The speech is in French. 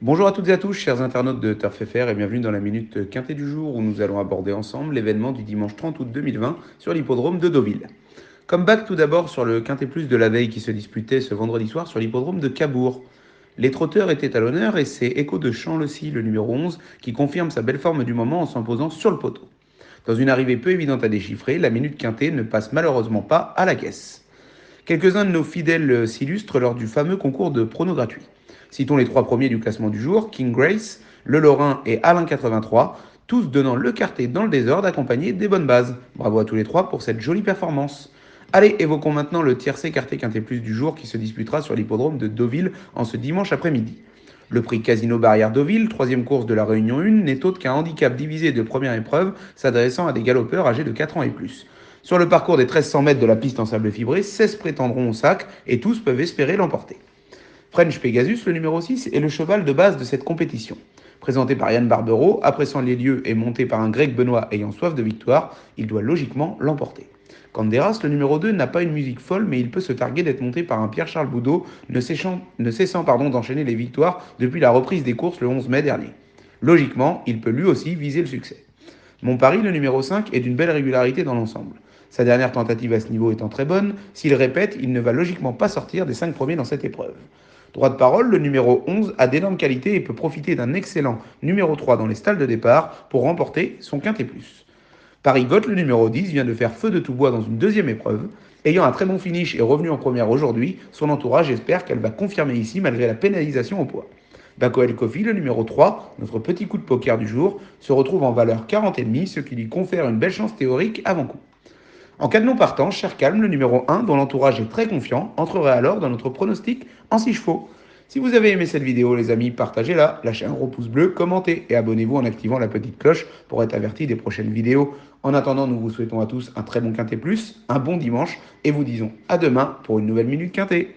Bonjour à toutes et à tous, chers internautes de Turf FR, et bienvenue dans la Minute Quintée du jour où nous allons aborder ensemble l'événement du dimanche 30 août 2020 sur l'hippodrome de Deauville. Comeback tout d'abord sur le Quintet Plus de la veille qui se disputait ce vendredi soir sur l'hippodrome de Cabourg. Les trotteurs étaient à l'honneur et c'est Echo de Champ-le-Cy, le numéro 11, qui confirme sa belle forme du moment en s'imposant sur le poteau. Dans une arrivée peu évidente à déchiffrer, la Minute Quintée ne passe malheureusement pas à la caisse. Quelques-uns de nos fidèles s'illustrent lors du fameux concours de pronos gratuits. Citons les trois premiers du classement du jour, King Grace, Le Lorrain et Alain 83, tous donnant le quartet dans le désordre accompagné des bonnes bases. Bravo à tous les trois pour cette jolie performance. Allez, évoquons maintenant le tiercé quartet quintet plus du jour qui se disputera sur l'hippodrome de Deauville en ce dimanche après-midi. Le prix Casino Barrière Deauville, troisième course de la Réunion 1, n'est autre qu'un handicap divisé de première épreuve s'adressant à des galopeurs âgés de 4 ans et plus. Sur le parcours des 1300 mètres de la piste en sable fibré, 16 prétendront au sac et tous peuvent espérer l'emporter. French Pegasus, le numéro 6, est le cheval de base de cette compétition. Présenté par Yann Barbero, appréciant les lieux et monté par un Greg Benoît ayant soif de victoire, il doit logiquement l'emporter. Canderas, le numéro 2, n'a pas une musique folle, mais il peut se targuer d'être monté par un Pierre-Charles Boudot, ne cessant d'enchaîner les victoires depuis la reprise des courses le 11 mai dernier. Logiquement, il peut lui aussi viser le succès. Mon pari, le numéro 5, est d'une belle régularité dans l'ensemble. Sa dernière tentative à ce niveau étant très bonne, s'il répète, il ne va logiquement pas sortir des 5 premiers dans cette épreuve. Droit de parole, le numéro 11 a d'énormes qualités et peut profiter d'un excellent numéro 3 dans les stalles de départ pour remporter son quintet plus. Paris Vote, le numéro 10, vient de faire feu de tout bois dans une deuxième épreuve. Ayant un très bon finish et revenu en première aujourd'hui, son entourage espère qu'elle va confirmer ici malgré la pénalisation au poids. Bako El Kofi, le numéro 3, notre petit coup de poker du jour, se retrouve en valeur 40,5, ce qui lui confère une belle chance théorique avant coup. En cas de non partant, Cher Calme, le numéro 1, dont l'entourage est très confiant, entrerait alors dans notre pronostic en 6 chevaux. Si vous avez aimé cette vidéo, les amis, partagez-la, lâchez un gros pouce bleu, commentez et abonnez-vous en activant la petite cloche pour être averti des prochaines vidéos. En attendant, nous vous souhaitons à tous un très bon Quintet Plus, un bon dimanche et vous disons à demain pour une nouvelle Minute Quintet.